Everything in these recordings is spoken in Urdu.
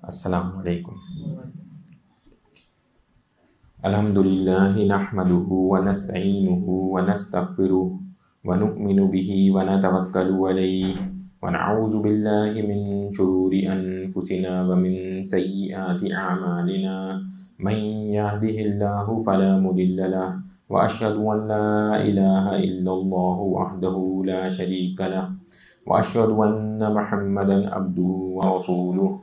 السلام علیکم۔ الحمدللہ نحمده ونستعینه ونستغفره ونؤمن به ونتوکل علیہ ونعوذ باللہ من شرور انفسنا ومن سیئات اعمالنا من يهده اللہ فلا مضل له واشهد ان لا الہ الا اللہ وحدہ لا شریک له واشهد ان محمدا عبدہ ورسولہ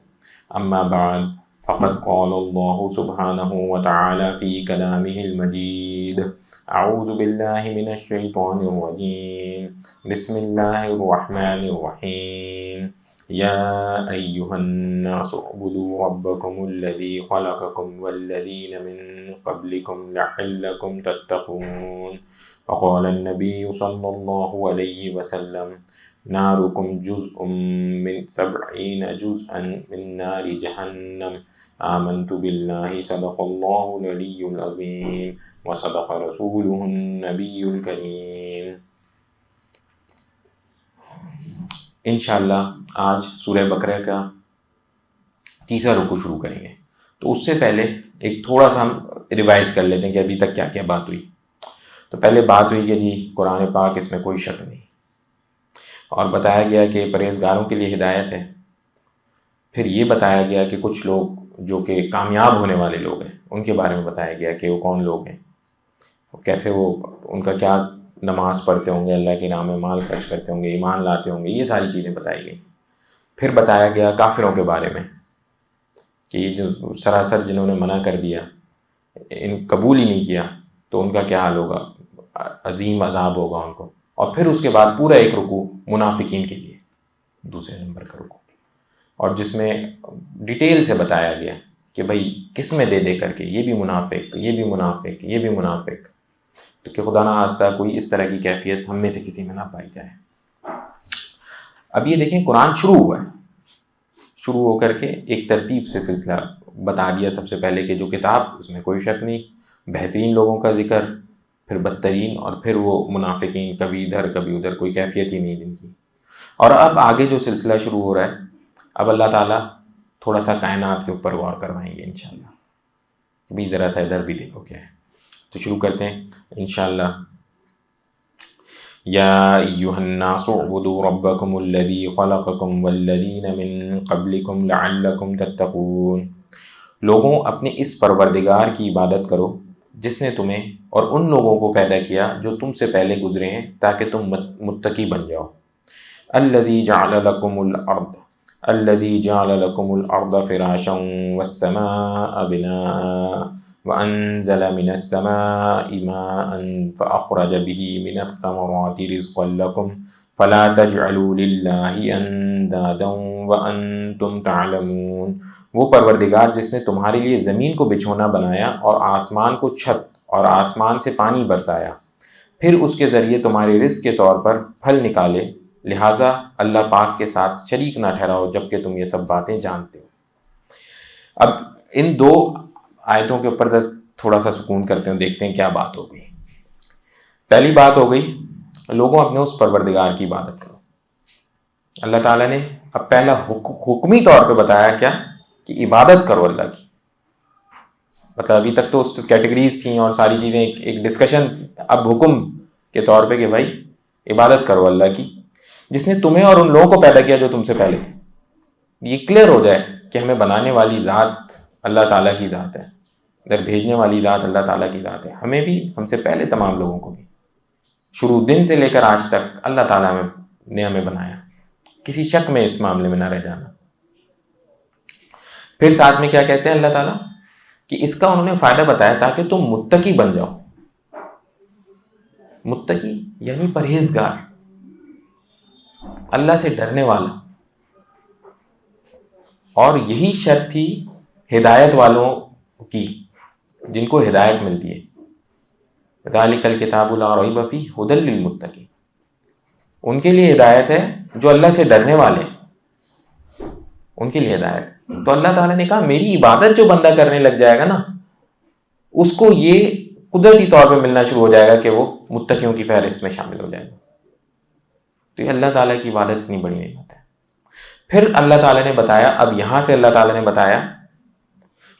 اما بعد فقد قال اللہ سبحانہ وتعالی فی کلامہ المجید اعوذ باللہ من الشیطان الرجیم بسم اللہ الرحمن الرحیم یا ایہا الناس اعبدوا ربکم الذی خلقکم والذین من قبلکم لعلکم تتقون وقال النبی صلی اللہ علیہ وسلم نارکم جزء من 70 جزءا من نار جہنم آمنت باللہ صدق اللہ العلی العظیم وصدق رسولہ النبی الکریم۔ انشاءاللہ آج سورہ بقرہ کا تیسرا رکوع شروع کریں گے، تو اس سے پہلے ایک تھوڑا سا ہم ریوائز کر لیتے ہیں کہ ابھی تک کیا کیا بات ہوئی۔ تو پہلے بات ہوئی کہ جی قرآن پاک اس میں کوئی شک نہیں، اور بتایا گیا کہ پرہیزگاروں کے لیے ہدایت ہے۔ پھر یہ بتایا گیا کہ کچھ لوگ جو کہ کامیاب ہونے والے لوگ ہیں ان کے بارے میں بتایا گیا کہ وہ کون لوگ ہیں، کیسے وہ ان کا کیا نماز پڑھتے ہوں گے، اللہ کے نام میں مال خرچ کرتے ہوں گے، ایمان لاتے ہوں گے، یہ ساری چیزیں بتائی گئی۔ پھر بتایا گیا کافروں کے بارے میں کہ یہ جو سراسر جنہوں نے منع کر دیا، ان قبول ہی نہیں کیا، تو ان کا کیا حال ہوگا، عظیم عذاب ہوگا ان کو۔ اور پھر اس کے بعد پورا ایک رکوع منافقین کے لیے، دوسرے نمبر کا رکوع، اور جس میں ڈیٹیل سے بتایا گیا کہ بھئی کس میں دے دے کر کے یہ بھی منافق، یہ بھی منافق، یہ بھی منافق، تو کہ خدا نہ خواستہ کوئی اس طرح کی کیفیت ہم میں سے کسی میں نہ پائی جائے۔ اب یہ دیکھیں قرآن شروع ہوا ہے، شروع ہو کر کے ایک ترتیب سے سلسلہ بتا دیا۔ سب سے پہلے کہ جو کتاب اس میں کوئی شک نہیں، بہترین لوگوں کا ذکر، پھر بدترین، اور پھر وہ منافقین، کبھی ادھر کبھی ادھر، کوئی کیفیت ہی نہیں جن کی۔ اور اب آگے جو سلسلہ شروع ہو رہا ہے، اب اللہ تعالیٰ تھوڑا سا کائنات کے اوپر غور کروائیں گے انشاءاللہ، بھی ذرا سا ادھر بھی دیکھو کیا ہے۔ تو شروع کرتے ہیں انشاءاللہ۔ یا ایھا الناس اعبدوا ربکم الذی خلقکم والذین من قبلکم لعلکم تتقون۔ لوگوں اپنے اس پروردگار کی عبادت کرو جس نے تمہیں اور ان لوگوں کو پیدا کیا جو تم سے پہلے گزرے ہیں تاکہ تم متقی بن جاؤ۔ الذی جعل لکم الارض فراشا والسماء بناء وانزل من السماء ماء فاخرج به من الثمرات رزقا لکم فلا تجعلوا للہ اندادا وانتم تعلمون۔ وہ پروردگار جس نے تمہارے لیے زمین کو بچھونا بنایا اور آسمان کو چھت اور آسمان سے پانی برسایا، پھر اس کے ذریعے تمہارے رزق کے طور پر پھل نکالے، لہٰذا اللہ پاک کے ساتھ شریک نہ ٹھہراؤ جبکہ تم یہ سب باتیں جانتے ہو۔ اب ان دو آیتوں کے اوپر تھوڑا سا سکون کرتے ہیں، دیکھتے ہیں کیا بات ہو گئی۔ پہلی بات ہو گئی لوگوں اپنے اس پروردگار کی عبادت کرو۔ اللہ تعالیٰ نے اب پہلا حکمی طور پہ بتایا کیا کہ عبادت کرو اللہ کی۔ مطلب ابھی تک تو اس کیٹیگریز تھیں اور ساری چیزیں ایک ڈسکشن، اب حکم کے طور پہ کہ بھائی عبادت کرو اللہ کی جس نے تمہیں اور ان لوگوں کو پیدا کیا جو تم سے پہلے تھے۔ یہ کلیئر ہو جائے کہ ہمیں بنانے والی ذات اللہ تعالیٰ کی ذات ہے، ادھر بھیجنے والی ذات اللہ تعالیٰ کی ذات ہے، ہمیں بھی، ہم سے پہلے تمام لوگوں کو بھی، شروع دن سے لے کر آج تک اللہ تعالیٰ نے ہمیں بنایا، کسی شک میں اس معاملے میں نہ رہ جانا۔ پھر ساتھ میں کیا کہتے ہیں اللہ تعالیٰ کہ اس کا انہوں نے فائدہ بتایا تاکہ تم متقی بن جاؤ۔ متقی یعنی پرہیزگار، اللہ سے ڈرنے والا، اور یہی شرط تھی ہدایت والوں کی جن کو ہدایت ملتی ہے۔ ذالک الکتاب لا ریب فیہ ھدی للمتقین، ان کے لیے ہدایت ہے جو اللہ سے ڈرنے والے ہیں، ان کے لیے ہدایت۔ تو اللہ تعالیٰ نے کہا میری عبادت جو بندہ کرنے لگ جائے گا نا، اس کو یہ قدرتی طور پہ ملنا شروع ہو جائے گا کہ وہ متقیوں کی فہرست میں شامل ہو جائے گا۔ تو یہ اللہ تعالیٰ کی عبادت اتنی بڑی نعمت ہے۔ پھر اللہ تعالیٰ نے بتایا، اب یہاں سے اللہ تعالیٰ نے بتایا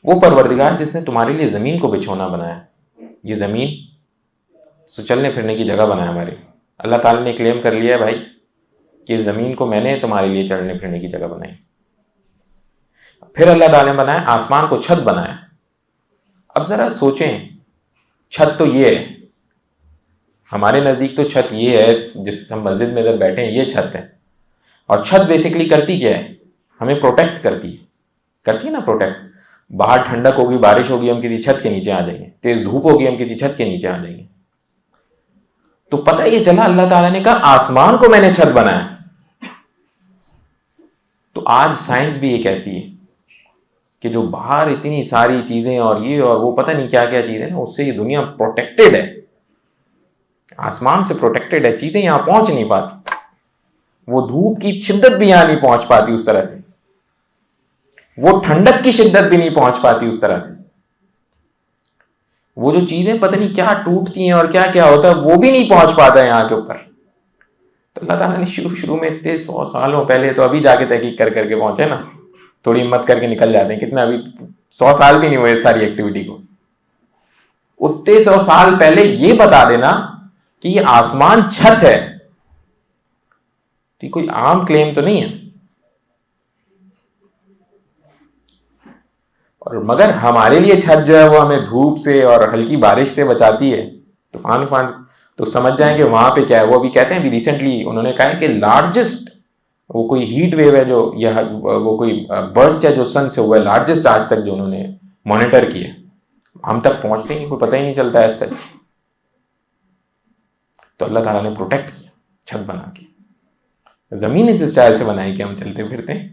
وہ پروردگار جس نے تمہارے لیے زمین کو بچھونا بنایا، یہ زمین سو چلنے پھرنے کی جگہ بنایا ہمارے، اللہ تعالیٰ نے کلیم کر لیا ہے بھائی کہ زمین کو میں نے تمہارے لیے چلنے پھرنے کی جگہ بنائی۔ پھر اللہ تعالیٰ نے بنایا آسمان کو، چھت بنایا۔ اب ذرا سوچیں، چھت تو یہ ہے، ہمارے نزدیک تو چھت یہ ہے جس ہم مسجد میں اگر بیٹھے ہیں، یہ چھت ہے۔ اور چھت بیسیکلی کرتی کیا ہے؟ ہمیں پروٹیکٹ کرتی ہے نا، پروٹیکٹ۔ باہر ٹھنڈک ہوگی، بارش ہوگی، ہم کسی چھت کے نیچے آ جائیں گے، تیز دھوپ ہوگی، ہم کسی چھت کے نیچے آ جائیں گے۔ تو پتہ یہ چلا اللہ تعالیٰ نے کہا آسمان کو میں نے چھت بنایا۔ تو آج سائنس بھی یہ کہتی ہے کہ جو باہر اتنی ساری چیزیں اور یہ اور وہ پتہ نہیں کیا کیا چیزیں نا، اس سے یہ دنیا پروٹیکٹڈ ہے، آسمان سے پروٹیکٹڈ ہے، چیزیں یہاں پہنچ نہیں پاتی، وہ دھوپ کی شدت بھی یہاں نہیں پہنچ پاتی اس طرح سے، وہ ٹھنڈک کی شدت بھی نہیں پہنچ پاتی اس طرح سے، وہ جو چیزیں پتہ نہیں کیا ٹوٹتی ہیں اور کیا کیا ہوتا ہے وہ بھی نہیں پہنچ پاتا ہے یہاں کے اوپر۔ تو اللہ تعالیٰ نے شروع میں اتنے 100 سالوں پہلے، تو ابھی جا کے تحقیق کر کے پہنچے نا، تھوڑی ہمت کر کے نکل جاتے ہیں، کتنا ابھی 100 سال بھی نہیں ہوئے اس ساری ایکٹیویٹی کو، اتنے 100 سال پہلے یہ بتا دینا کہ یہ آسمان چھت ہے، یہ کوئی عام کلیم تو نہیں ہے۔ اور مگر ہمارے لیے چھت جو ہے وہ ہمیں دھوپ سے اور ہلکی بارش سے بچاتی ہے، طوفان تو سمجھ جائیں کہ وہاں پہ کیا ہے۔ وہ ابھی کہتے ہیں، ابھی ریسنٹلی انہوں نے کہا ہے کہ لارجسٹ وہ کوئی ہیٹ ویو ہے جو یا وہ کوئی برسٹ ہے جو سن سے ہوا ہے، لارجسٹ آج تک جو انہوں نے مانیٹر کیا، ہم تک پہنچتے ہی نہیں، کوئی پتہ ہی نہیں چلتا ہے سچ۔ تو اللہ تعالیٰ نے پروٹیکٹ کیا چھت بنا کے، زمین اس اسٹائل سے بنائی کہ ہم چلتے پھرتے ہیں۔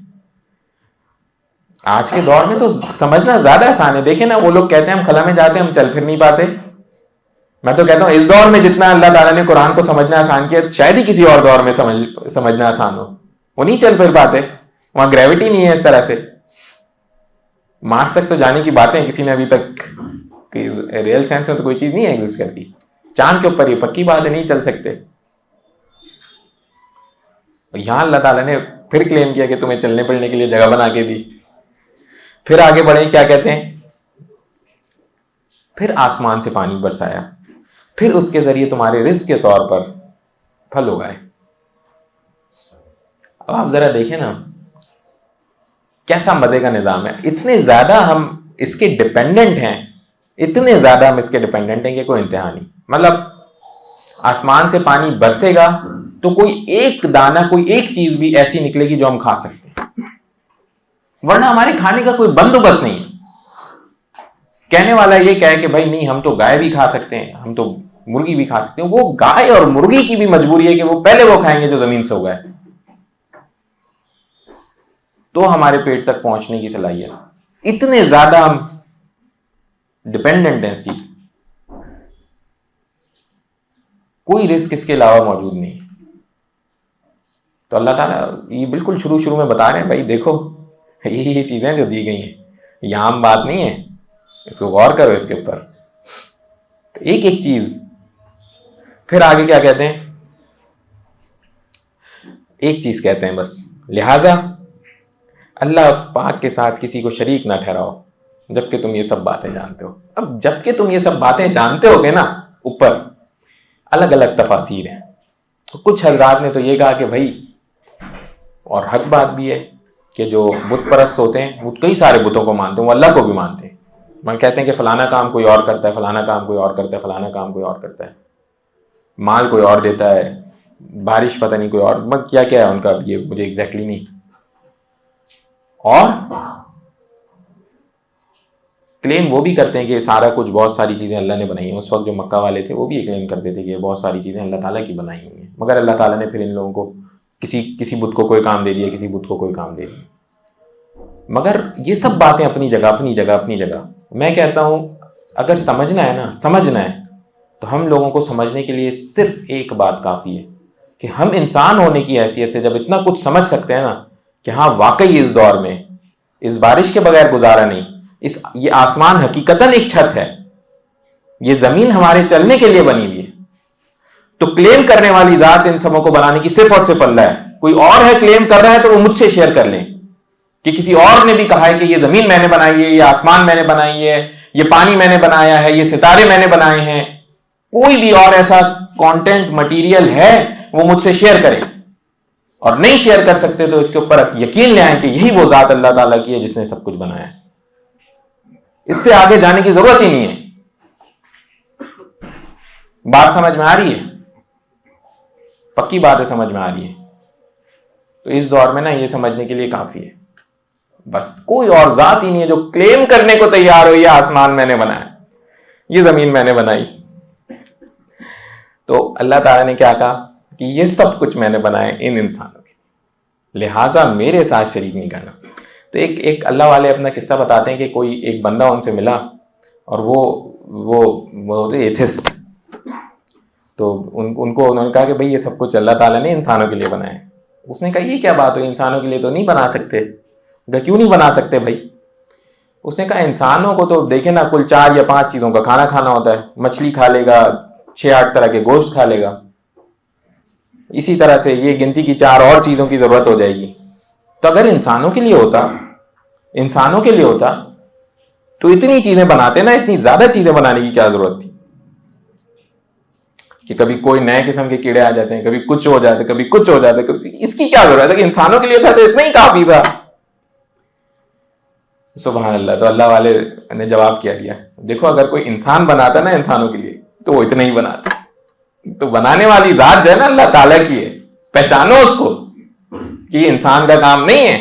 آج کے دور میں تو سمجھنا زیادہ آسان ہے، دیکھیں نا وہ لوگ کہتے ہیں ہم خلا میں جاتے ہیں، ہم چل پھر نہیں پاتے۔ میں تو کہتا ہوں اس دور میں جتنا اللہ تعالیٰ نے قرآن کو سمجھنا آسان کیا، شاید ہی کسی اور دور میں سمجھنا آسان ہو۔ وہ نہیں چل پھر پاتے، وہاں گریوٹی نہیں ہے اس طرح سے۔ مارس تک تو جانے کی باتیں کسی نے ابھی تک، ریئل سینس میں تو کوئی چیز نہیں ایگزسٹ کرتی۔ چاند کے اوپر یہ پکی بات ہے، نہیں چل سکتے۔ یہاں اللہ تعالیٰ نے پھر کلیم کیا کہ تمہیں چلنے پڑنے کے لیے جگہ بنا کے دی۔ پھر آگے بڑھیں، کیا کہتے ہیں؟ پھر آسمان سے پانی برسایا، پھر اس کے ذریعے تمہارے رزق کے طور پر پھل اگائے۔ اب آپ ذرا دیکھیں نا کیسا مزے کا نظام ہے، اتنے زیادہ ہم اس کے ڈیپینڈنٹ ہیں، اتنے زیادہ ہم اس کے ڈیپینڈنٹ ہیں کہ کوئی انتہا نہیں۔ مطلب آسمان سے پانی برسے گا تو کوئی ایک دانہ، کوئی ایک چیز بھی ایسی نکلے گی جو ہم کھا سکتے ہیں، ورنہ ہمارے کھانے کا کوئی بندوبست نہیں ہے۔ کہنے والا یہ کہے کہ بھائی نہیں ہم تو گائے بھی کھا سکتے ہیں، ہم تو مرغی بھی کھا سکتے ہیں، وہ گائے اور مرغی کی بھی مجبوری ہے کہ وہ پہلے وہ کھائیں گے جو زمین سے اگائے، تو ہمارے پیٹ تک پہنچنے کی صلاحیت۔ اتنے زیادہ ہم ڈیپینڈنٹ ہیں اس چیز، کوئی رزق اس کے علاوہ موجود نہیں۔ تو اللہ تعالیٰ یہ بالکل شروع میں بتا رہے ہیں بھائی دیکھو یہ چیزیں جو دی گئی ہیں یہ عام بات نہیں ہے، اس کو غور کرو اس کے اوپر۔ تو ایک ایک چیز، پھر آگے کیا کہتے ہیں؟ ایک چیز کہتے ہیں بس، لہذا اللہ پاک کے ساتھ کسی کو شریک نہ ٹھہراؤ جبکہ تم یہ سب باتیں جانتے ہو۔ اب جبکہ تم یہ سب باتیں جانتے ہو گے نا، اوپر الگ الگ تفاسیر ہیں۔ کچھ حضرات نے تو یہ کہا کہ بھائی، اور حق بات بھی ہے کہ جو بت پرست ہوتے ہیں وہ کئی سارے بتوں کو مانتے ہیں، وہ اللہ کو بھی مانتے ہیں، وہ کہتے ہیں کہ فلانا کام کوئی اور کرتا ہے، فلانا کام کوئی اور کرتا ہے، فلانا کام کوئی اور کرتا ہے، مال کوئی اور دیتا ہے، بارش پتہ نہیں کوئی اور کیا کیا ہے ان کا، یہ مجھے ایگزیکٹلی نہیں۔ اور کلیم وہ بھی کرتے ہیں کہ سارا کچھ، بہت ساری چیزیں اللہ نے بنائی ہیں۔ اس وقت جو مکہ والے تھے وہ بھی یہ کلیم کرتے تھے کہ بہت ساری چیزیں اللہ تعالیٰ کی بنائی ہوئی ہیں، مگر اللہ تعالیٰ نے پھر ان لوگوں کو کسی بت کو کوئی کام دے دیا، کسی بت کو کوئی کام دے دیا۔ مگر یہ سب باتیں اپنی جگہ اپنی جگہ اپنی جگہ۔ میں کہتا ہوں اگر سمجھنا ہے نا، سمجھنا ہے تو ہم لوگوں کو سمجھنے کے لیے صرف ایک بات کافی ہے کہ ہم انسان ہونے کی حیثیت سے جب اتنا کچھ سمجھ سکتے ہیں نا کہ ہاں واقعی اس دور میں اس بارش کے بغیر گزارا نہیں، یہ آسمان حقیقتاً ایک چھت ہے، یہ زمین ہمارے چلنے کے لیے بنی ہوئی ہے، تو کلیم کرنے والی ذات ان سبوں کو بنانے کی صرف اور صرف اللہ ہے، کوئی اور ہے کلیم کر رہا ہے تو وہ مجھ سے شیئر کر لیں کہ کسی اور نے بھی کہا ہے کہ یہ زمین میں نے بنائی ہے، یہ آسمان میں نے بنائی ہے، یہ پانی میں نے بنایا ہے، یہ ستارے میں نے بنائے ہیں. کوئی بھی اور ایسا کانٹینٹ مٹیریل ہے وہ مجھ سے شیئر کریں، اور نہیں شیئر کر سکتے تو اس کے اوپر یقین لے آئیں کہ یہی وہ ذات اللہ تعالیٰ کی ہے جس نے سب کچھ بنایا ہے. اس سے آگے جانے کی ضرورت ہی نہیں ہے. بات سمجھ میں آ رہی ہے؟ پکی بات ہے، سمجھ میں آ رہی ہے. تو اس دور میں نا یہ سمجھنے کے لیے کافی ہے، بس کوئی اور ذات ہی نہیں ہے جو کلیم کرنے کو تیار ہو یہ آسمان میں نے بنایا، یہ زمین میں نے بنائی. تو اللہ تعالیٰ نے کیا کہا کہ یہ سب کچھ میں نے بنایا ان انسانوں کے، لہٰذا میرے ساتھ شریک نہیں کرنا. تو ایک اللہ والے اپنا قصہ بتاتے ہیں کہ کوئی ایک بندہ ان سے ملا اور وہ ایتھسٹ. تو ان کو انہوں نے کہا کہ بھئی یہ سب کچھ اللہ تعالیٰ نے انسانوں کے لیے بنایا ہے. اس نے کہا یہ کیا بات ہوئی، انسانوں کے لیے تو نہیں بنا سکتے. کیوں نہیں بنا سکتے بھائی؟ اس نے کہا انسانوں کو تو دیکھیں نا کل 4 یا 5 چیزوں کا کھانا کھانا ہوتا ہے. مچھلی کھا لے گا، 6-8 طرح کے گوشت کھا لے گا، اسی طرح سے یہ گنتی کی 4 اور چیزوں کی ضرورت ہو جائے گی. تو اگر انسانوں کے لیے ہوتا تو اتنی چیزیں بناتے نا، اتنی زیادہ چیزیں بنانے کی کیا ضرورت تھی کہ کبھی کوئی نئے قسم کے کیڑے آ جاتے ہیں، کبھی کچھ ہو جاتے، کبھی کچھ ہو جاتے. اس کی کیا ضرورت ہے کہ انسانوں کے لیے تھا تو اتنا ہی کافی تھا. سبحان اللہ. تو اللہ والے نے جواب کیا دیا، دیکھو اگر کوئی انسان بناتا نا انسانوں کے لیے تو وہ اتنا ہی بناتا. تو بنانے والی ذات جو ہے نا اللہ تعالیٰ کی ہے، پہچانو اس کو کہ یہ انسان کا کام نہیں ہے.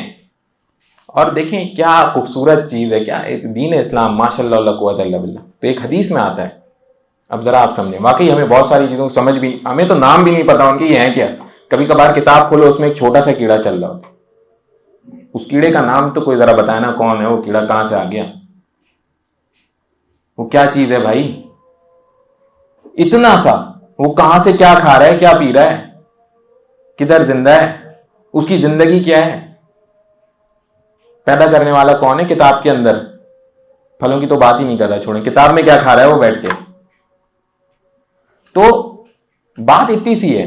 اور دیکھیں کیا خوبصورت چیز ہے، کیا دین اسلام، ماشاء اللہ لا قوت الا باللہ. تو ایک حدیث میں آتا ہے، اب ذرا آپ سمجھیں، واقعی ہمیں بہت ساری چیزوں کو سمجھ بھی، ہمیں تو نام بھی نہیں پتا ان کی یہ ہیں کیا. کبھی کبھار کتاب کھولو اس میں ایک چھوٹا سا کیڑا چل رہا ہوتا ہے، اس کیڑے کا نام تو کوئی ذرا بتائے نا کون ہے وہ کیڑا، کہاں سے آ گیا، وہ کیا چیز ہے بھائی، اتنا سا، وہ کہاں سے کیا کھا رہا ہے، کیا پی رہا ہے، کدھر زندہ ہے، اس کی زندگی کیا ہے، پیدا کرنے والا کون ہے. کتاب کے اندر پھلوں کی تو بات ہی نہیں کر رہا، چھوڑیں، کتاب میں کیا کھا رہا ہے وہ بیٹھ کے. تو بات اتنی سی ہے،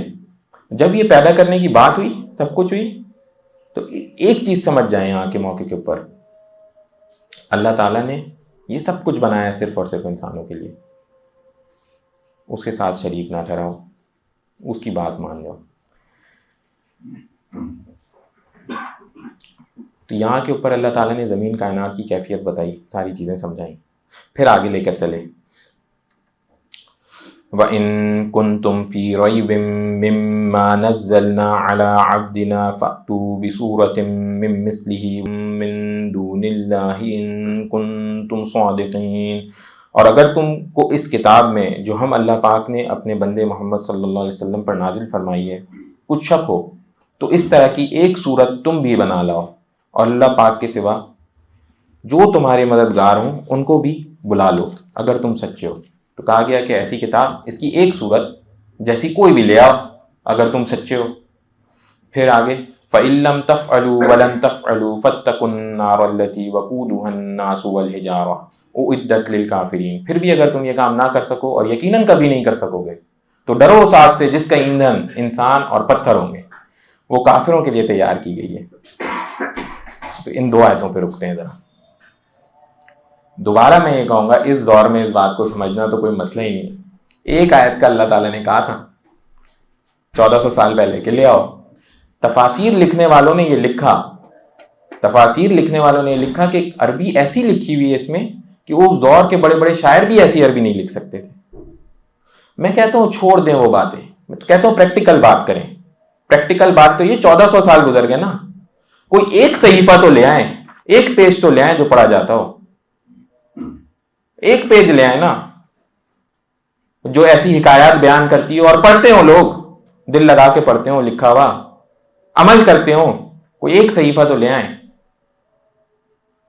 جب یہ پیدا کرنے کی بات ہوئی، سب کچھ ہوئی، تو ایک چیز سمجھ جائیں یہاں کے موقع کے اوپر، اللہ تعالیٰ نے یہ سب کچھ بنایا صرف اور صرف انسانوں کے لیے. اس کے ساتھ شریک نہ ٹھہراؤ، اس کی بات مان جاؤ. تو یہاں کے اوپر اللہ تعالیٰ نے زمین کائنات کی کیفیت بتائی، ساری چیزیں سمجھائیں، پھر آگے لے کر چلے. وَإِن كُنتُمْ فِي رَيْبٍ مِّمَّا نَزَّلْنَا عَلَىٰ عَبْدِنَا فَأْتُوا بِسُورَةٍ مِّن مِّثْلِهِ مِن دُونِ اللَّهِ إِن كُنتُمْ صَادِقِينَ. اور اگر تم کو اس کتاب میں جو ہم اللہ پاک نے اپنے بندے محمد صلی اللہ علیہ وسلم پر نازل فرمائی ہے کچھ شک ہو تو اس طرح کی ایک صورت تم بھی بنا لاؤ، اور اللہ پاک کے سوا جو تمہارے مددگار ہوں ان کو بھی بلا لو اگر تم سچے ہو. تو کہا گیا کہ ایسی کتاب، اس کی ایک صورت جیسی کوئی بھی لے آؤ اگر تم سچے ہو. پھر آگے فَإِن لَّمْ تَفْعَلُوا وَلَن تَفْعَلُوا فَاتَّقُوا النَّارَ الَّتِي وَقُودُهَا النَّاسُ وَالْحِجَارَةُ أُعِدَّتْ لِلْكَافِرِينَ. پھر بھی اگر تم یہ کام نہ کر سکو، اور یقیناً کبھی نہیں کر سکو گے، تو ڈرو اس آگ سے جس کا ایندھن انسان اور پتھر ہوں گے، وہ کافروں کے لیے تیار کی گئی ہے. ان 2 آیتوں پہ رکتے ہیں ذرا. دوبارہ میں یہ کہوں گا، اس دور میں اس بات کو سمجھنا تو کوئی مسئلہ ہی نہیں. ایک آیت کا اللہ تعالیٰ نے کہا تھا 1400 سال پہلے کہ لے آؤ. تفاسیر لکھنے والوں نے یہ لکھا کہ عربی ایسی لکھی ہوئی ہے اس میں کہ اس دور کے بڑے بڑے شاعر بھی ایسی عربی نہیں لکھ سکتے تھے. میں کہتا ہوں چھوڑ دیں وہ باتیں، میں تو کہتا ہوں پریکٹیکل بات کریں. پریکٹیکل بات تو یہ 1400 سال گزر گئے نا، کوئی ایک صحیفہ تو لے آئیں، ایک پیج تو لے آئیں جو پڑھا جاتا ہو. ایک پیج لے آئیں نا جو ایسی حکایات بیان کرتی ہو اور پڑھتے ہوں، لوگ دل لگا کے پڑھتے ہوں، لکھا ہوا عمل کرتے ہوں. کوئی ایک صحیفہ تو لے آئیں.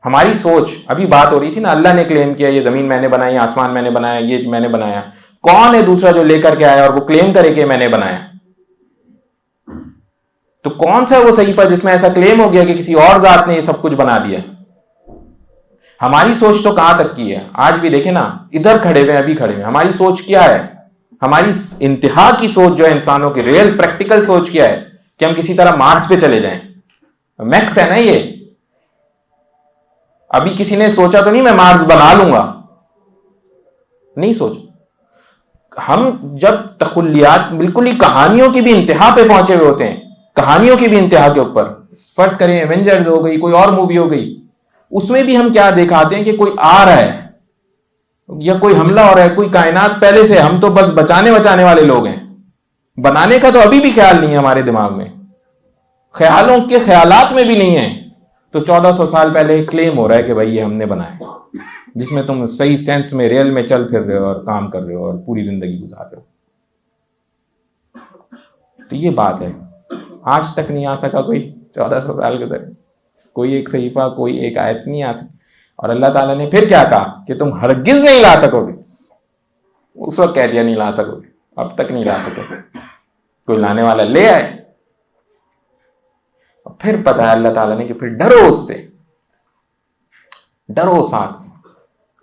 ہماری سوچ، ابھی بات ہو رہی تھی نا، اللہ نے کلیم کیا یہ زمین میں نے بنائی، آسمان میں نے بنایا، یہ میں نے بنایا. کون ہے دوسرا جو لے کر کے آیا اور وہ کلیم کرے کہ میں نے بنایا؟ تو کون سا وہ صحیفہ جس میں ایسا کلیم ہو گیا کہ کسی اور ذات نے یہ سب کچھ بنا دیا؟ ہماری سوچ تو کہاں تک کی ہے؟ آج بھی دیکھیں نا، ادھر کھڑے ہوئے، ابھی کھڑے ہوئے، ہماری سوچ کیا ہے؟ ہماری انتہا کی سوچ جو ہے انسانوں کی ریئل پریکٹیکل سوچ کیا ہے کہ ہم کسی طرح مارس پہ چلے جائیں. میکس ہے نا یہ. ابھی کسی نے سوچا تو نہیں میں مارس بنا لوں گا, نہیں سوچا. ہم جب تخلیات بالکل ہی کہانیوں کی بھی انتہا پہ پہنچے ہوئے ہوتے ہیں, کہانیوں کی بھی انتہا کے اوپر, فرض کریں ایونجرز ہو گئی, کوئی اور مووی ہو گئی, اس میں بھی ہم کیا دکھاتے ہیں کہ کوئی آ رہا ہے یا کوئی حملہ ہو رہا ہے, کوئی کائنات پہلے سے, ہم تو بس بچانے والے لوگ ہیں. بنانے کا تو ابھی بھی خیال نہیں ہے ہمارے دماغ میں, خیالوں کے خیالات میں بھی نہیں ہے. تو 1400 سال پہلے کلیم ہو رہا ہے کہ بھائی یہ ہم نے بنایا, جس میں تم صحیح سینس میں ریل میں چل پھر رہے ہو اور کام کر رہے ہو اور پوری زندگی گزار رہے ہو. تو یہ بات ہے. آج تک نہیں آ سکا کوئی 1400 سال کے در, کوئی ایک صحیفہ, کوئی ایک آیت نہیں آ سکی. اور اللہ تعالیٰ نے پھر کیا کہا کہ تم ہرگز نہیں لا سکو گے. اس وقت کہہ دیا نہیں لا سکو گے, اب تک نہیں لا سکو گے. کوئی لانے والا لے آئے. پھر پتا ہے اللہ تعالیٰ نے کہ پھر ڈرو اس سے, ڈرو اس آگ سے,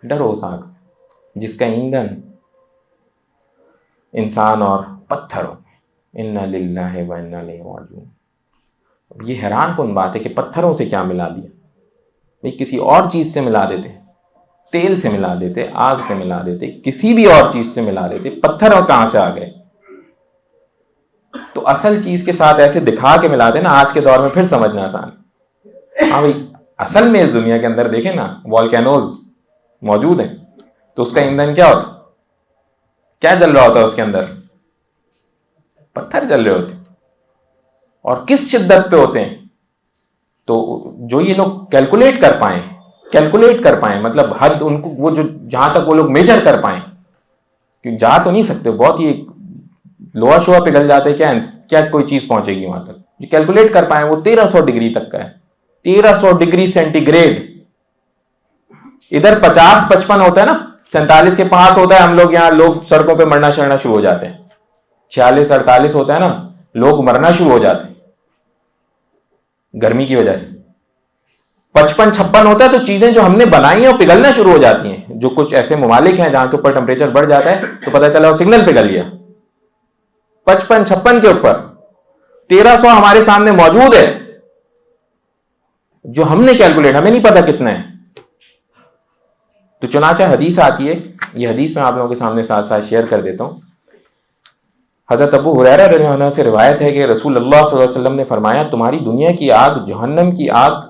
ڈرو اس آگ سے جس کا ایندھن انسان اور پتھر ہو. انا للہ و انا الیہ راجعون. یہ حیران کن بات ہے کہ پتھروں سے کیا ملا دیا. یہ کسی اور چیز سے ملا دیتے, تیل سے ملا دیتے, آگ سے ملا دیتے, کسی بھی اور چیز سے ملا دیتے, پتھر اور کہاں سے آ گئے. تو اصل چیز کے ساتھ ایسے دکھا کے ملاتے نا, آج کے دور میں پھر سمجھنا آسان. ہاں بھائی, اصل میں اس دنیا کے اندر دیکھیں نا, والکینوز موجود ہیں, تو اس کا ایندھن کیا ہوتا, کیا جل رہا ہوتا ہے اس کے اندر, پتھر جل رہے ہوتے, اور کس شدت پہ ہوتے ہیں. تو جو یہ لوگ کیلکولیٹ کر پائیں مطلب حد ان کو, وہ جو جہاں تک وہ لوگ میجر کر پائیں, کہ جا تو نہیں سکتے, بہت ہی لوہا شوہا پگھل جاتا ہے, کیا کوئی چیز پہنچے گی وہاں تک. جو کیلکولیٹ کر پائیں وہ 1300 ڈگری تک کا ہے, 1300 ڈگری سینٹی گریڈ. ادھر 50-55 ہوتا ہے نا, 47 کے پاس ہوتا ہے, ہم لوگ یہاں لوگ سڑکوں پہ مرنا شرنا شروع ہو جاتے ہیں. 46-48 ہوتا ہے نا, لوگ مرنا شروع ہو جاتے ہیں گرمی کی وجہ سے. 55-56 ہوتا ہے تو چیزیں جو ہم نے بنائی ہیں وہ پگھلنا شروع ہو جاتی ہیں. جو کچھ ایسے ممالک ہیں جہاں کے اوپر ٹمپریچر بڑھ جاتا ہے تو پتہ چلا وہ سگنل پگھل گیا. 55-56 کے اوپر 1300 ہمارے سامنے موجود ہے, جو ہم نے کیلکولیٹ, ہمیں نہیں پتا کتنا ہے. تو چنانچہ حدیث آتی ہے, یہ حدیث میں آپ لوگوں کے سامنے ساتھ ساتھ شیئر کر دیتا ہوں. حضرت ابو ہریرہ رضی اللہ عنہ سے روایت ہے کہ رسول اللہ صلی اللہ علیہ وسلم نے فرمایا, تمہاری دنیا کی آگ جہنم کی آگ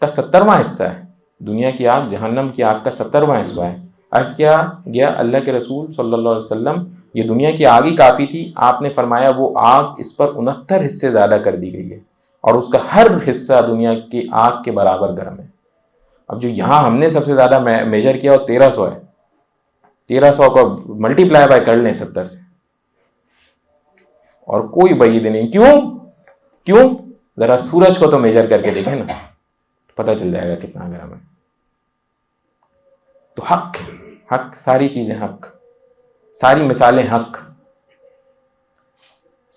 کا 70واں حصہ ہے. دنیا کی آگ جہنم کی آگ کا 70واں حصہ ہے. عرض کیا گیا, اللہ کے رسول صلی اللہ علیہ وسلم, یہ دنیا کی آگ ہی کافی تھی. آپ نے فرمایا وہ آگ اس پر 69 حصے زیادہ کر دی گئی ہے, اور اس کا ہر حصہ دنیا کی آگ کے برابر گرم ہے. اب جو یہاں ہم نے سب سے زیادہ میجر کیا وہ 1300 ہے. 1300 کو ملٹی پلائی بائی کر لیں 70 سے, اور کوئی بعید نہیں. کیوں ذرا سورج کو تو میجر کر کے دیکھیں نا, پتہ چل جائے گا کتنا گرم ہے. تو حق, ساری چیزیں حق, ساری مثالیں حق,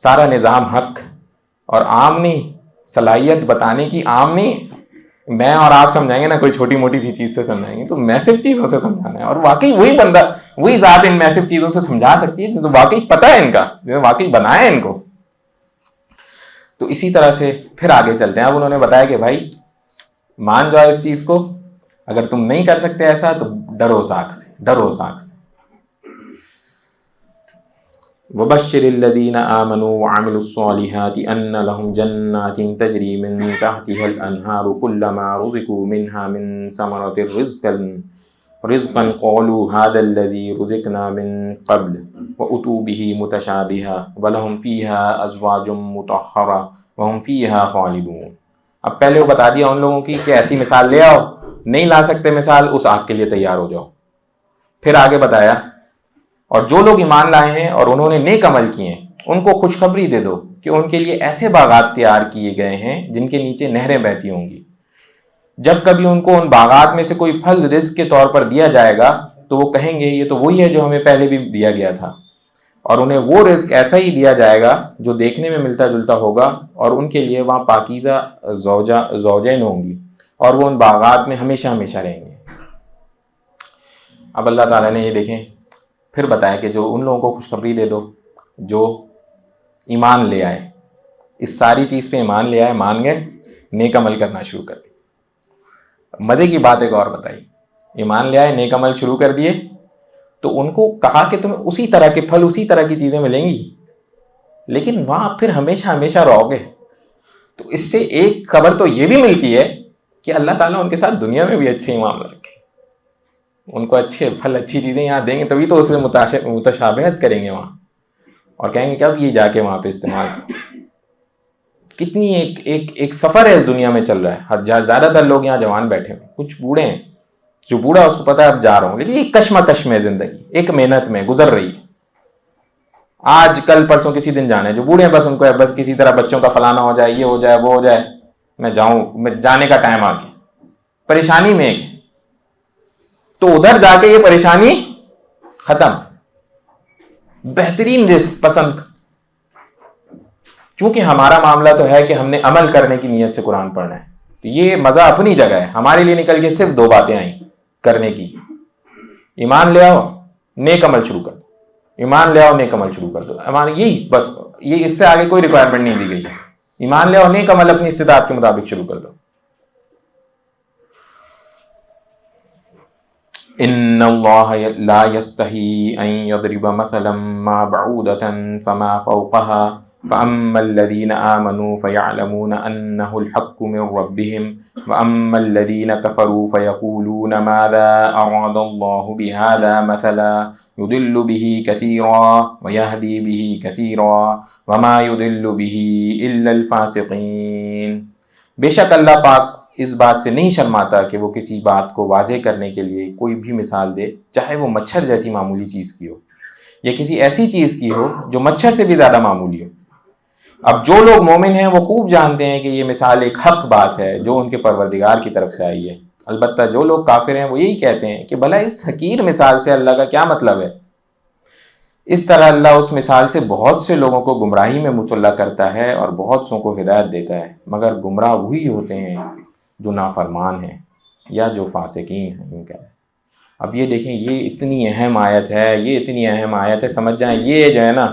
سارا نظام حق, اور عام نہیں, صلاحیت بتانے کی عام نہیں. میں اور آپ سمجھائیں گے نا, کوئی چھوٹی موٹی سی چیز سے سمجھائیں گے, تو میسو چیزوں سے سمجھانا ہے. اور واقعی وہی بندہ, وہی ذات ان میسو چیزوں سے سمجھا سکتی ہے جو واقعی پتہ ہے ان کا, جو واقعی بنایا ہے ان کو. تو اسی طرح سے پھر آگے چلتے ہیں. اب انہوں نے بتایا کہ بھائی مان جاؤ اس چیز کو, اگر تم نہیں کر سکتے ایسا تو ڈرو ساکھ سے, ڈرو ساکھ سے. وَبَشِّرِ الَّذِينَ آمَنُوا وَعَمِلُوا الصَّالِحَاتِ أَنَّ لَهُمْ جَنَّاتٍ تَجْرِي مِن تَحْتِهَا الْأَنْهَارُ كُلَّمَا رُزِقُوا مِنْهَا مِن ثَمَرَةٍ رِزْقًا قَالُوا هَذَا الَّذِي رُزِقْنَا مِن قَبْلُ وَأُتُوا بِهِ مُتَشَابِهًا وَلَهُمْ فِيهَا أَزْوَاجٌ مُطَهَّرَةٌ وَهُمْ فِيهَا خَالِدُونَ. اب پہلے وہ بتا دیا ان لوگوں کی کہ ایسی مثال لے آؤ, نہیں لا سکتے مثال, اس آگ کے لیے تیار ہو جاؤ. پھر آگے بتایا, اور جو لوگ ایمان لائے ہیں اور انہوں نے نیک عمل کیے ہیں ان کو خوشخبری دے دو کہ ان کے لیے ایسے باغات تیار کیے گئے ہیں جن کے نیچے نہریں بہتی ہوں گی. جب کبھی ان کو ان باغات میں سے کوئی پھل رزق کے طور پر دیا جائے گا تو وہ کہیں گے یہ تو وہی ہے جو ہمیں پہلے بھی دیا گیا تھا, اور انہیں وہ رزق ایسا ہی دیا جائے گا جو دیکھنے میں ملتا جلتا ہوگا, اور ان کے لیے وہاں پاکیزہ زوجین ہوں گی, اور وہ ان باغات میں ہمیشہ ہمیشہ رہیں گے. اب اللہ تعالیٰ نے یہ دیکھیں پھر بتایا کہ جو ان لوگوں کو خوشخبری دے دو جو ایمان لے آئے, اس ساری چیز پہ ایمان لے آئے, مان گئے, نیک عمل کرنا شروع کر دیا. مزے کی بات ایک اور بتائی, ایمان لے آئے, نیک عمل شروع کر دیے, تو ان کو کہا کہ تمہیں اسی طرح کے پھل, اسی طرح کی چیزیں ملیں گی, لیکن وہاں پھر ہمیشہ ہمیشہ رہو گے. تو اس سے ایک خبر تو یہ بھی ملتی ہے کہ اللہ تعالیٰ ان کے ساتھ دنیا میں بھی اچھے معاملہ رکھے, ان کو اچھے پھل, اچھی چیزیں یہاں دیں گے, تبھی تو اس سے متشابہت کریں گے وہاں, اور کہیں گے کہ اب یہ جا کے وہاں پہ استعمال کریں. کتنی ایک سفر ہے اس دنیا میں چل رہا ہے. زیادہ تر لوگ یہاں جوان بیٹھے ہیں, کچھ بوڑھے ہیں, جو بوڑھا اس کو پتا ہے اب جا رہا ہوں, لیکن ایک کشمکش میں زندگی, ایک محنت میں گزر رہی ہے. آج کل پرسوں کسی دن جانا ہے. جو بوڑھے ہیں بس ان کو ہے بس کسی طرح بچوں کا فلانا ہو جائے, یہ ہو جائے, وہ ہو جائے, میں جاؤں, میں جانے کا ٹائم آ گیا. پریشانی میں ایک, تو ادھر جا کے یہ پریشانی ختم. بہترین رزق پسند, چونکہ ہمارا معاملہ تو ہے کہ ہم نے عمل کرنے کی نیت سے قرآن پڑھنا ہے, تو یہ مزہ اپنی جگہ ہے. ہمارے لیے نکل کے صرف 2 باتیں آئیں کرنے کی, ایمان لے آؤ, نیک عمل شروع کر دو. ایمان لے آؤ, نیک عمل شروع کر دو. یہی بس, یہ اس سے آگے کوئی ریکوائرمنٹ نہیں دی گئی. ایمان لے آؤ, نیک عمل اپنی استطاعت کے مطابق شروع کر دو. ان اللہ لا یستحی ان یضرب مثلا ما بعودة فما فوقها فاما الذین آمنوا فیعلمون انه الحق من ربهم واما الذین كفروا فیقولون ماذا اراد اللہ بهذا مثلا يضل به كثيرا ويهدي به كثيرا وما يضل به الا الفاسقین. بے شک اللہ پاک اس بات سے نہیں شرماتا کہ وہ کسی بات کو واضح کرنے کے لیے کوئی بھی مثال دے, چاہے وہ مچھر جیسی معمولی چیز کی ہو یا کسی ایسی چیز کی ہو جو مچھر سے بھی زیادہ معمولی ہو. اب جو لوگ مومن ہیں وہ خوب جانتے ہیں کہ یہ مثال ایک حق بات ہے جو ان کے پروردگار کی طرف سے آئی ہے. البتہ جو لوگ کافر ہیں وہ یہی کہتے ہیں کہ بھلا اس حقیر مثال سے اللہ کا کیا مطلب ہے. اس طرح اللہ اس مثال سے بہت سے لوگوں کو گمراہی میں مطلع کرتا ہے اور بہت سو کو ہدایت دیتا ہے, مگر گمراہ وہی ہوتے ہیں جو نافرمان ہیں یا جو فاسقین ہیں. اب یہ دیکھیں, یہ اتنی اہم آیت ہے, یہ اتنی اہم آیت ہے, سمجھ جائیں یہ جو ہے نا,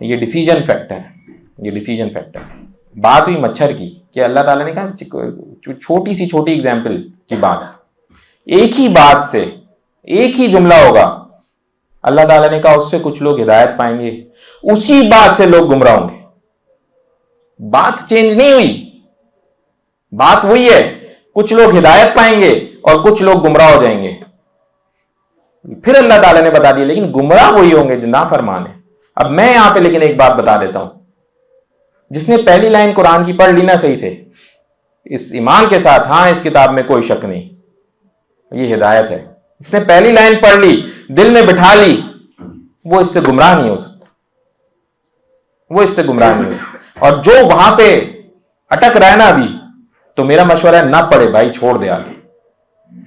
یہ ڈیسیجن فیکٹر, یہ ڈیسیجن فیکٹر. بات ہوئی مچھر کی کہ اللہ تعالیٰ نے کہا چھوٹی سی چھوٹی ایگزامپل کی بات, ایک ہی بات سے ایک ہی جملہ ہوگا, اللہ تعالیٰ نے کہا اس سے کچھ لوگ ہدایت پائیں گے, اسی بات سے لوگ گمراہ ہوں گے. بات چینج نہیں ہوئی, بات وہی ہے, کچھ لوگ ہدایت پائیں گے اور کچھ لوگ گمراہ ہو جائیں گے. پھر اللہ تعالیٰ نے بتا دیا لیکن گمراہ وہی ہوں گے جو نافرمان ہیں. اب میں یہاں پہ لیکن ایک بات بتا دیتا ہوں, جس نے پہلی لائن قرآن کی پڑھ لی نا صحیح سے, اس ایمان کے ساتھ, ہاں اس کتاب میں کوئی شک نہیں, یہ ہدایت ہے, اس نے پہلی لائن پڑھ لی, دل میں بٹھا لی, وہ اس سے گمراہ نہیں ہو سکتا, وہ اس سے گمراہ نہیں ہو سکتا. اور جو وہاں پہ اٹک رہا ہے نا ابھی, تو میرا مشورہ ہے نہ پڑھے بھائی, چھوڑ دے آگے,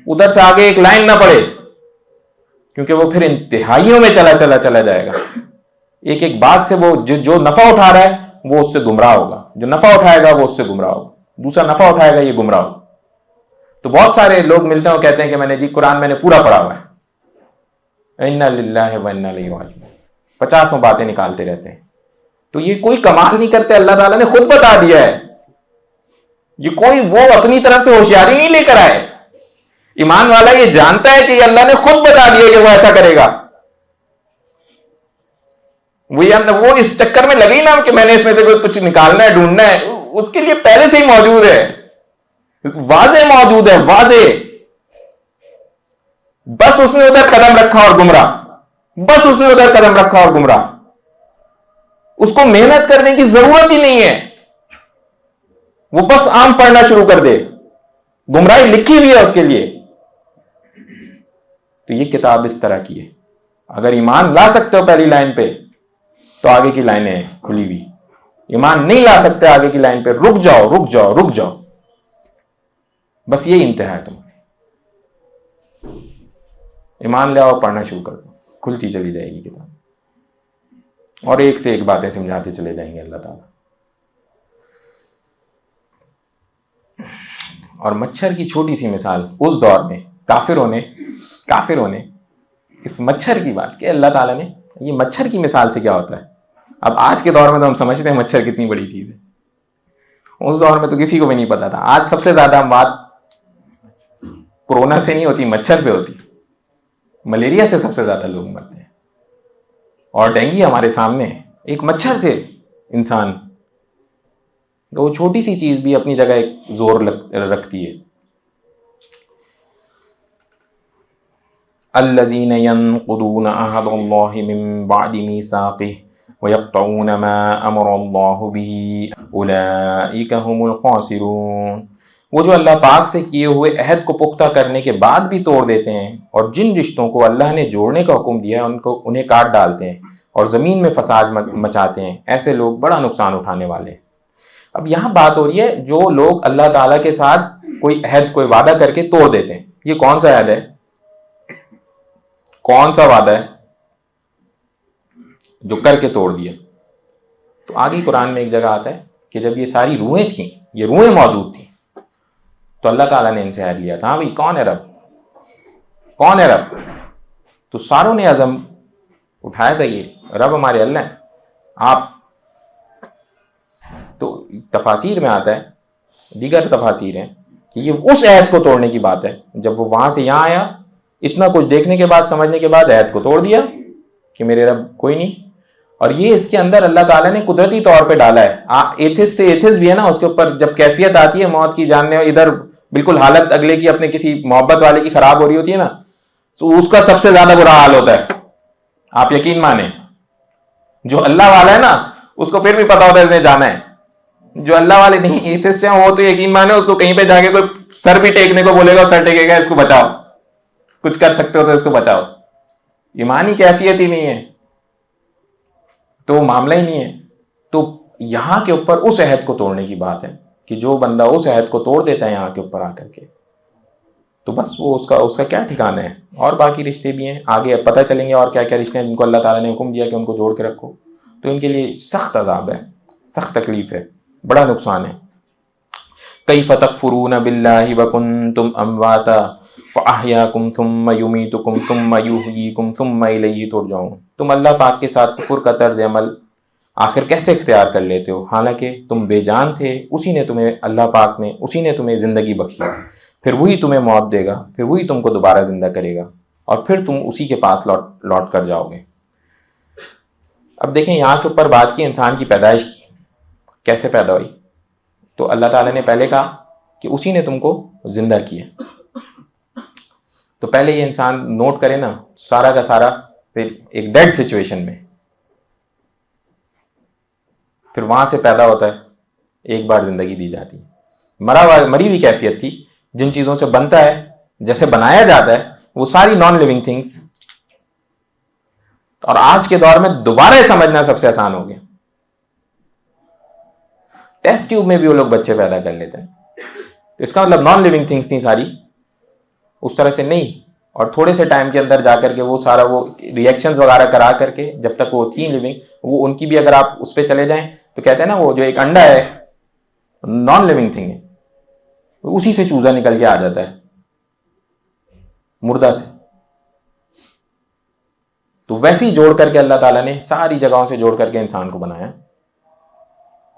ادھر سے آگے ایک لائن نہ پڑھے, کیونکہ وہ پھر انتہائیوں میں چلا جائے گا. ایک ایک بات سے وہ جو نفع اٹھا رہا ہے وہ اس سے گمراہ ہوگا, جو نفع اٹھائے گا وہ اس سے گمراہ ہوگا, دوسرا نفع اٹھائے گا یہ گمراہ ہوگا. تو بہت سارے لوگ ملتے ہیں اور کہتے ہیں کہ میں نے جی قرآن میں نے پورا پڑھا ہوا ہے, انا للہ و انا الیہ راجعون, 50 باتیں نکالتے رہتے ہیں. تو یہ کوئی کمال نہیں کرتے, اللہ تعالیٰ نے خود بتا دیا ہے, یہ کوئی وہ اپنی طرف سے ہوشیاری نہیں لے کر آئے. ایمان والا یہ جانتا ہے کہ یہ اللہ نے خود بتا دیا کہ وہ ایسا کرے گا. وہ اس چکر میں لگے نا کہ میں نے اس میں سے کچھ نکالنا ہے, ڈھونڈنا ہے, اس کے لیے پہلے سے ہی موجود ہے, واضح موجود ہے, واضح. بس اس نے ادھر قدم رکھا اور گمراہ, بس اس نے ادھر قدم رکھا اور گمراہ. اس کو محنت کرنے کی ضرورت ہی نہیں ہے, وہ بس عام پڑھنا شروع کر دے, گمراہی لکھی ہوئی ہے اس کے لیے. تو یہ کتاب اس طرح کی ہے. اگر ایمان لا سکتے ہو پہلی لائن پہ تو آگے کی لائنیں کھلی ہوئی. ایمان نہیں لا سکتے آگے کی لائن پہ, رک جاؤ رک جاؤ رک جاؤ, بس یہ انتہا ہے تمہاری. ایمان لے آؤ, پڑھنا شروع کر دو, کھلتی چلی جائے گی کتاب, اور ایک سے ایک باتیں سمجھاتے چلے جائیں گے اللہ تعالیٰ. اور مچھر کی چھوٹی سی مثال اس دور میں کافروں نے اس مچھر کی بات کہ اللہ تعالیٰ نے, یہ مچھر کی مثال سے کیا ہوتا ہے, اب آج کے دور میں تو ہم سمجھتے ہیں مچھر کتنی بڑی چیز ہے، اس دور میں تو کسی کو بھی نہیں پتا تھا. آج سب سے زیادہ بات کورونا سے نہیں ہوتی، مچھر سے ہوتی. ملیریا سے سب سے زیادہ لوگ مرتے ہیں، اور ڈینگی ہمارے سامنے ہے. ایک مچھر سے انسان، وہ چھوٹی سی چیز بھی اپنی جگہ ایک زور رکھتی ہے. الذین ینقضون عہد اللہ من بعد میثاقہ ویقطعون ما امر اللہ بہ اولئک هم الخاسرون. وہ جو اللہ پاک سے کیے ہوئے عہد کو پختہ کرنے کے بعد بھی توڑ دیتے ہیں، اور جن رشتوں کو اللہ نے جوڑنے کا حکم دیا ہے انہیں کاٹ ڈالتے ہیں اور زمین میں فساد مچاتے ہیں، ایسے لوگ بڑا نقصان اٹھانے والے ہیں. اب یہاں بات ہو رہی ہے جو لوگ اللہ تعالیٰ کے ساتھ کوئی عہد، کوئی وعدہ کر کے توڑ دیتے ہیں. یہ کون سا عہد ہے؟ کون سا وعدہ ہے جو کر کے توڑ دیا؟ تو آگے قرآن میں ایک جگہ آتا ہے کہ جب یہ ساری روحیں تھیں، یہ روحیں موجود تھیں، تو اللہ تعالیٰ نے ان سے عہد لیا تھا. ہاں بھائی، کون ہے رب؟ کون ہے رب؟ تو ساروں نے عزم اٹھایا تھا، یہ رب ہمارے اللہ ہیں. آپ تو تفاسیر میں آتا ہے، دیگر تفاسیر ہیں کہ یہ اس عہد کو توڑنے کی بات ہے. جب وہ وہاں سے یہاں آیا، اتنا کچھ دیکھنے کے بعد، سمجھنے کے بعد عہد کو توڑ دیا کہ میرے رب کوئی نہیں. اور یہ اس کے اندر اللہ تعالیٰ نے قدرتی طور پہ ڈالا ہے. ایتھس سے ایتھس بھی ہے نا، اس کے اوپر جب کیفیت آتی ہے موت کی، جاننے ادھر بالکل حالت اگلے کی اپنے کسی محبت والے کی خراب ہو رہی ہوتی ہے نا، تو اس کا سب سے زیادہ برا حال ہوتا ہے. آپ یقین مانیں، جو اللہ والا ہے نا اس کو پھر بھی پتا ہوتا ہے اسے جانا ہے. جو اللہ والے نہیں، ایتھس سے وہ تو یقین مانے اس کو کہیں پہ جا کے کوئی سر بھی ٹیکنے کو بولے گا، سر ٹیکے گا، اس کو بچاؤ، کچھ کر سکتے ہو تو اس کو بچاؤ. ایمانی کیفیت ہی نہیں ہے تو معاملہ ہی نہیں ہے. تو یہاں کے اوپر اس عہد کو توڑنے کی بات ہے کہ جو بندہ اس عہد کو توڑ دیتا ہے یہاں کے اوپر آ کر کے، تو بس وہ اس کا کیا ٹھکانا ہے. اور باقی رشتے بھی ہیں، آگے پتہ چلیں گے اور کیا کیا رشتے ہیں جن کو اللہ تعالیٰ نے حکم دیا کہ ان کو جوڑ کے رکھو. تو ان کے لیے سخت عذاب ہے، سخت تکلیف ہے، بڑا نقصان ہے. کیف تکفرون باللہ وکنتم امواتا فاحیاکم ثم یمیتکم ثم یحییکم ثم الیہ ترجعون. تم اللہ پاک کے ساتھ کفر کا طرز عمل آخر کیسے اختیار کر لیتے ہو، حالانکہ تم بے جان تھے، اسی نے تمہیں، اللہ پاک نے، اسی نے تمہیں زندگی بخشی، پھر وہی تمہیں موت دے گا، پھر وہی تم کو دوبارہ زندہ کرے گا، اور پھر تم اسی کے پاس لوٹ کر جاؤ گے. اب دیکھیں یہاں کے اوپر بات کی انسان کی پیدائش کی، کیسے پیدا ہوئی. تو اللہ تعالیٰ نے پہلے کہا کہ اسی نے تم کو زندہ کیا. تو پہلے یہ انسان نوٹ کرے نا، سارا کا سارا پھر ایک ڈیڈ سچویشن میں، پھر وہاں سے پیدا ہوتا ہے، ایک بار زندگی دی جاتی ہے. مری ہوئی کیفیت تھی. جن چیزوں سے بنتا ہے، جیسے بنایا جاتا ہے، وہ ساری نان لیونگ تھنگس. اور آج کے دور میں دوبارہ سمجھنا سب سے آسان ہو گیا. ٹیسٹ ٹیوب میں بھی وہ لوگ بچے پیدا کر لیتے ہیں. اس کا مطلب نان لیونگ تھنگس تھیں ساری، اس طرح سے نہیں. اور تھوڑے سے ٹائم کے اندر جا کر کے وہ سارا وہ ریئیکشنز وغیرہ کرا کر کے، جب تک وہ تھیں لیونگ، وہ ان کی بھی اگر آپ اس پہ چلے جائیں تو کہتے ہیں نا، وہ جو ایک انڈا ہے نان لیونگ تھنگ ہے، اسی سے چوزا نکل کے آ جاتا ہے مردہ سے. تو ویسے ہی جوڑ کر کے اللہ تعالیٰ نے ساری جگہوں سے جوڑ کر کے انسان کو بنایا،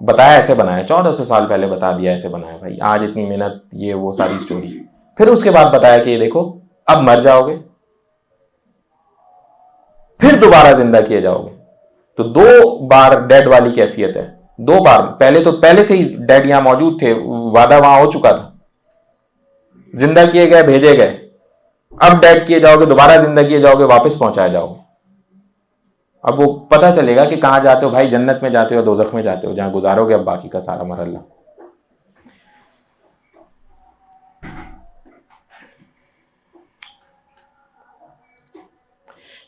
بتایا ایسے بنایا. 1400 سال پہلے بتا دیا ایسے بنایا. بھائی آج اتنی محنت، یہ وہ ساری سٹوری. پھر اس کے بعد بتایا کہ یہ دیکھو اب مر جاؤ گے، پھر دوبارہ زندہ کیے جاؤ گے. تو 2 بار ڈیڈ والی کیفیت ہے. 2 بار. پہلے سے ہی ڈیڈ یہاں موجود تھے، وعدہ وہاں ہو چکا تھا، زندہ کیے گئے، بھیجے گئے. اب ڈیڈ کیے جاؤ گے، دوبارہ زندہ کیے جاؤ گے، واپس پہنچائے جاؤ گے. اب وہ پتہ چلے گا کہ کہاں جاتے ہو بھائی، جنت میں جاتے ہو، دوزخ میں جاتے ہو، جہاں گزارو گے اب باقی کا سارا مرحلہ.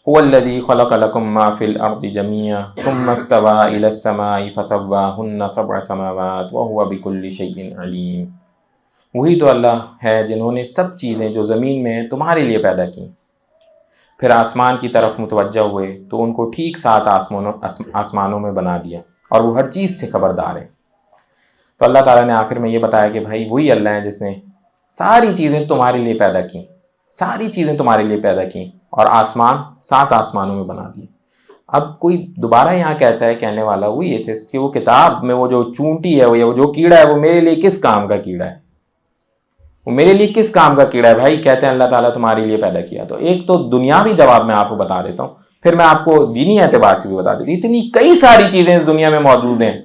هو الذي خلق لكم ما في الأرض جميعا ثم استوى إلى السماء فسواهن 7 سماوات وهو بكل شيء عليم. وہی تو اللہ ہے جنہوں نے سب چیزیں جو زمین میں ہیں تمہارے لیے پیدا کی، پھر آسمان کی طرف متوجہ ہوئے تو ان کو ٹھیک 7 آسمانوں میں بنا دیا، اور وہ ہر چیز سے خبردار ہے. تو اللہ تعالیٰ نے آخر میں یہ بتایا کہ بھائی وہی اللہ ہے جس نے ساری چیزیں تمہارے لیے پیدا کی، ساری چیزیں تمہارے لیے پیدا کی، اور آسمان 7 آسمانوں میں بنا دیے. اب کوئی دوبارہ یہاں کہتا ہے کہنے والا وہ یہ تھے کہ وہ کتاب میں وہ جو چونٹی ہے وہ جو کیڑا ہے وہ میرے لیے کس کام کا کیڑا ہے، وہ میرے لیے کس کام کا کیڑا ہے بھائی؟ کہتے ہیں اللہ تعالیٰ تمہارے لیے پیدا کیا. تو ایک تو دنیاوی جواب میں آپ کو بتا دیتا ہوں، پھر میں آپ کو دینی اعتبار سے بھی بتا دیتا ہوں. اتنی کئی ساری چیزیں اس دنیا میں موجود ہیں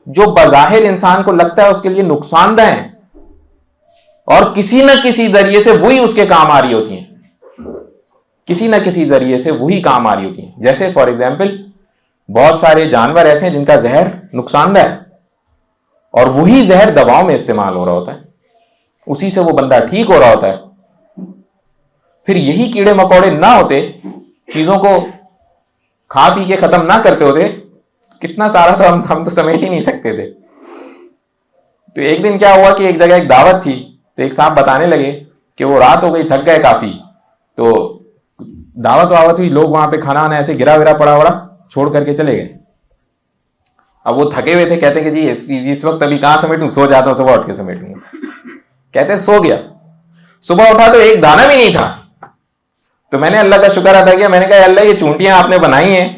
جو بظاہر انسان کو لگتا ہے اس کے لیے نقصان دہ ہیں، اور کسی نہ کسی ذریعے سے وہی اس کے کام آ رہی ہوتی ہیں، کسی نہ کسی ذریعے سے وہی کام آ رہی ہوتی ہیں. جیسے فار ایگزامپل بہت سارے جانور ایسے ہیں جن کا زہر نقصان دہ ہے، اور وہی زہر دواؤں میں استعمال ہو رہا ہوتا ہے، اسی سے وہ بندہ ٹھیک ہو رہا ہوتا ہے. پھر یہی کیڑے مکوڑے نہ ہوتے، چیزوں کو کھا پی کے ختم نہ کرتے ہوتے، کتنا سارا تو ہم تو سمیٹ ہی نہیں سکتے تھے. تو ایک دن کیا ہوا کہ ایک جگہ ایک دعوت تھی، تو ایک صاحب بتانے لگے کہ وہ رات ہو گئی، تھک گئے کافی، تو دعوت ہوئی، لوگ وہاں پہ کھانا آنا ایسے گرا پڑا چھوڑ کر کے چلے گئے. اب وہ تھکے ہوئے تھے، کہتے کہ جی اس وقت ابھی کہاں سمیٹوں، سو جاتا ہوں، صبح اٹھ کے سمیٹوں گا. کہتے سو گیا، صبح اٹھا تو ایک دانہ بھی نہیں تھا. تو میں نے اللہ کا شکر ادا کیا، میں نے کہا اللہ یہ چونٹیاں آپ نے بنائی ہیں،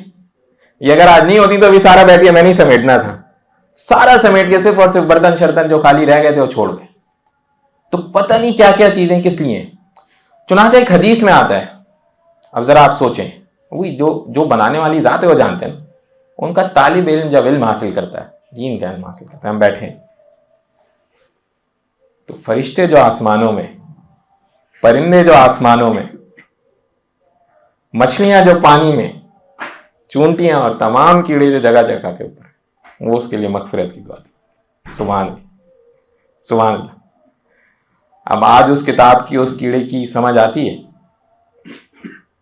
یہ اگر آج نہیں ہوتی تو ابھی سارا بیٹھ گیا، میں نہیں سمیٹنا تھا. سارا سمیٹ کے صرف اور صرف برتن شرتن جو خالی رہ گئے تھے وہ چھوڑ گئے. تو پتہ نہیں کیا کیا چیزیں کس لیے ہیں. چنانچہ ایک حدیث میں آتا ہے، اب ذرا آپ سوچیں، وہی جو بنانے والی ذات ہے وہ جانتے ہیں، ان کا طالب علم جب علم حاصل کرتا ہے، دین کا علم حاصل کرتا ہے، ہم بیٹھے ہیں تو فرشتے جو آسمانوں میں، پرندے جو آسمانوں میں، مچھلیاں جو پانی میں، چونٹیاں اور تمام کیڑے جو جگہ جگہ کے اوپر، وہ اس کے لیے مغفرت کی دعا دی. سبحان اللہ، سبحان اللہ. اب آج اس کتاب کی، اس کیڑے کی سمجھ آتی ہے،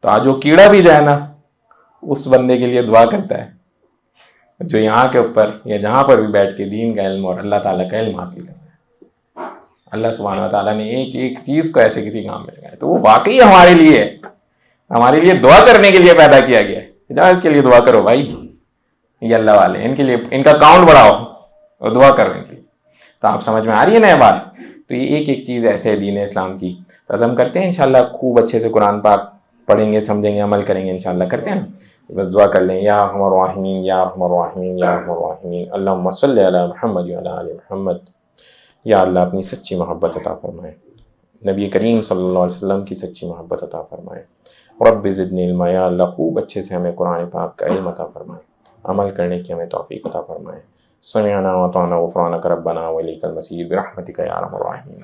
تو آج وہ کیڑا بھی جو ہے نا اس بندے کے لیے دعا کرتا ہے جو یہاں کے اوپر یا جہاں پر بھی بیٹھ کے دین کا علم اور اللہ تعالیٰ کا علم حاصل کرتا ہے. اللہ سبحانہ و تعالیٰ نے ایک ایک چیز کو ایسے کسی کام میں لگایا، تو وہ واقعی ہمارے لیے ہے، ہمارے لیے دعا کرنے کے لیے پیدا کیا گیا ہے. جہاں اس کے لیے دعا کرو بھائی، یہ اللہ والے، ان کے لیے ان کا کاؤنٹ بڑھاؤ اور دعا کرو ان کے لیے. تو آپ سمجھ میں آ رہی ہے نا یہ بات؟ تو یہ ایک ایک چیز ایسے ہے دین اسلام کی. عزم کرتے ہیں انشاءاللہ خوب اچھے سے قرآن پاک پڑھیں گے، سمجھیں گے، عمل کریں گے انشاءاللہ. کرتے ہیں نا؟ بس دعا کر لیں، یا ارحم الراحمین، یا ارحم الراحمین، یا ارحم الراحمین، اللہم صلی علی محمد وعلی آل محمد. یا اللہ اپنی سچی محبت عطا فرمائے، نبی کریم صلی اللہ علیہ وسلم کی سچی محبت عطا فرمائے. رب زدنی علما، یا اللہ خوب اچھے سے ہمیں قرآن پاک کا علم عطا فرمائے، عمل کرنے کی ہمیں توفیق عطا فرمائے. سمعنا وأطعنا غفرانک ربنا وإلیک المصیر برحمتک یا ارحم الراحمین.